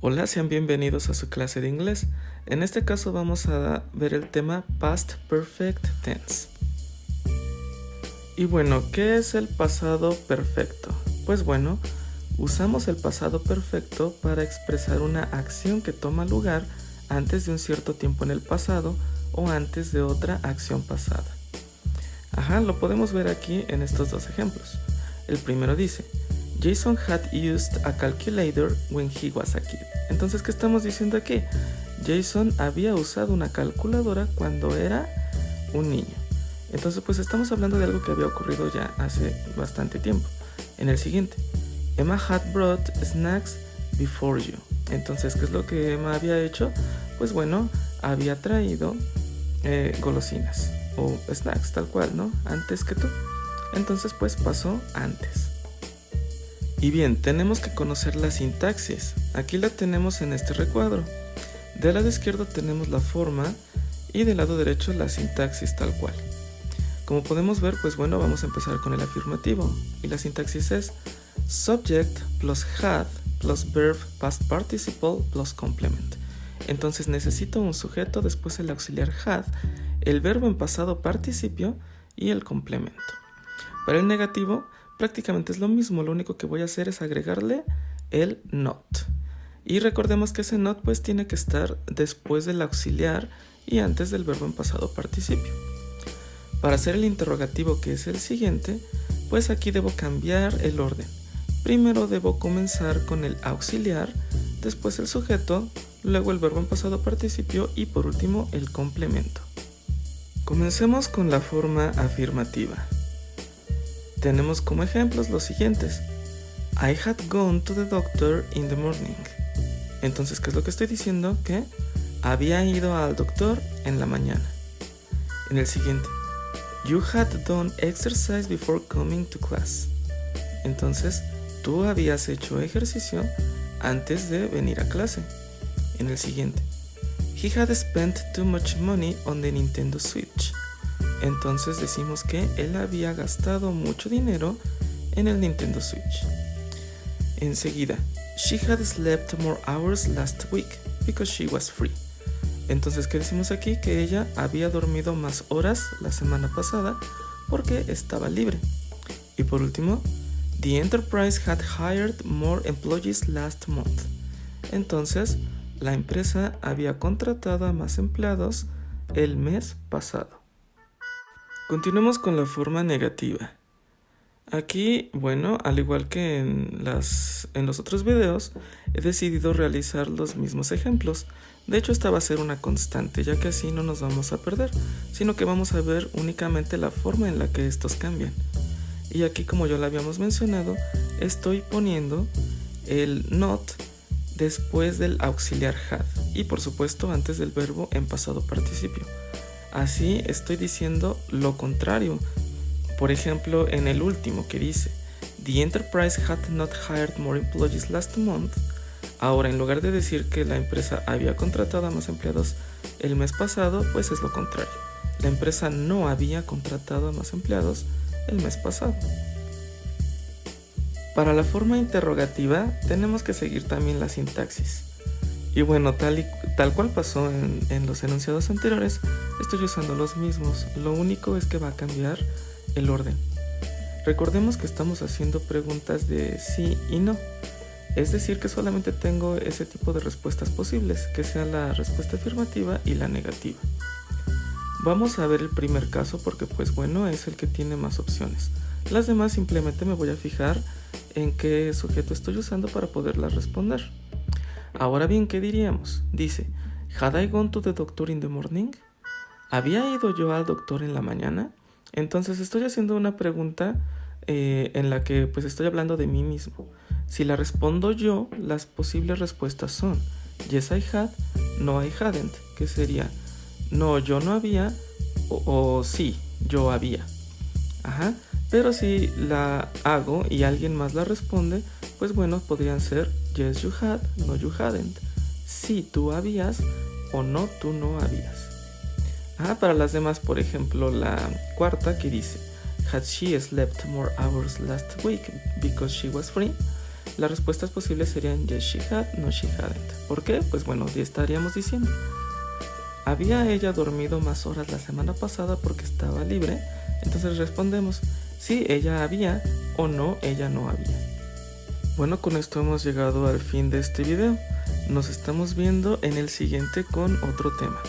Hola, sean bienvenidos a su clase de inglés. En este caso vamos a ver el tema Past Perfect Tense. Y bueno, ¿qué es el pasado perfecto? Pues bueno, usamos el pasado perfecto para expresar una acción que toma lugar antes de un cierto tiempo en el pasado o antes de otra acción pasada. Lo podemos ver aquí en estos dos ejemplos. El primero dice: Jason had used a calculator when he was a kid. Entonces, ¿qué estamos diciendo aquí? Jason había usado una calculadora cuando era un niño. Entonces, pues estamos hablando de algo que había ocurrido ya hace bastante tiempo. En el siguiente, Emma had brought snacks before you. Entonces, ¿qué es lo que Emma había hecho? Pues bueno, había traído golosinas o snacks, tal cual, ¿no? Antes que tú. Entonces, pues pasó antes. Y bien, tenemos que conocer la sintaxis. Aquí la tenemos en este recuadro. Del lado izquierdo tenemos la forma y del lado derecho la sintaxis tal cual. Como podemos ver, pues bueno, vamos a empezar con el afirmativo. Y la sintaxis es subject plus had plus verb past participle plus complement. Entonces necesito un sujeto, después el auxiliar had, el verbo en pasado participio y el complemento. Para el negativo, prácticamente es lo mismo, lo único que voy a hacer es agregarle el not. Y recordemos que ese not pues tiene que estar después del auxiliar y antes del verbo en pasado participio. Para hacer el interrogativo, que es el siguiente, pues aquí debo cambiar el orden. Primero debo comenzar con el auxiliar, después el sujeto, luego el verbo en pasado participio y por último el complemento. Comencemos con la forma afirmativa. Tenemos como ejemplos los siguientes: I had gone to the doctor in the morning. Entonces, ¿qué es lo que estoy diciendo? Que había ido al doctor en la mañana. En el siguiente, You had done exercise before coming to class. Entonces, tú habías hecho ejercicio antes de venir a clase. En el siguiente, He had spent too much money on the Nintendo Switch. Entonces decimos que él había gastado mucho dinero en el Nintendo Switch. Enseguida, She had slept more hours last week because she was free. Entonces, ¿qué decimos aquí? Que ella había dormido más horas la semana pasada porque estaba libre. Y por último, The enterprise had hired more employees last month. Entonces, la empresa había contratado a más empleados el mes pasado. Continuemos con la forma negativa. Aquí, bueno, al igual que en los otros videos, he decidido realizar los mismos ejemplos. De hecho, esta va a ser una constante, ya que así no nos vamos a perder, sino que vamos a ver únicamente la forma en la que estos cambian. Y aquí, como ya lo habíamos mencionado, estoy poniendo el not después del auxiliar had y por supuesto antes del verbo en pasado participio. Así estoy diciendo lo contrario. Por ejemplo, en el último que dice The enterprise had not hired more employees last month. Ahora, en lugar de decir que la empresa había contratado a más empleados el mes pasado, pues es lo contrario. La empresa no había contratado a más empleados el mes pasado. Para la forma interrogativa tenemos que seguir también la sintaxis. Y bueno, tal cual pasó en los enunciados anteriores, estoy usando los mismos. Lo único es que va a cambiar el orden. Recordemos que estamos haciendo preguntas de sí y no. Es decir, que solamente tengo ese tipo de respuestas posibles, que sea la respuesta afirmativa y la negativa. Vamos a ver el primer caso porque pues bueno, es el que tiene más opciones. Las demás simplemente me voy a fijar en qué sujeto estoy usando para poderlas responder. Ahora bien, ¿qué diríamos? Dice, Had I gone to the doctor in the morning? ¿Había ido yo al doctor en la mañana? Entonces estoy haciendo una pregunta en la que pues estoy hablando de mí mismo. Si la respondo yo, las posibles respuestas son Yes I had, No I hadn't, que sería no, yo no había o sí, yo había. Pero si la hago y alguien más la responde, pues bueno, podrían ser Yes you had, No you hadn't, sí tú habías o no tú no habías. Para las demás, por ejemplo, la cuarta que dice Had she slept more hours last week because she was free? Las respuestas posibles serían yes she had, no she hadn't. ¿Por qué? Pues bueno, ya estaríamos diciendo, ¿había ella dormido más horas la semana pasada porque estaba libre? Entonces respondemos, sí, ella había, o no, ella no había. Bueno, con esto hemos llegado al fin de este video. Nos estamos viendo en el siguiente con otro tema.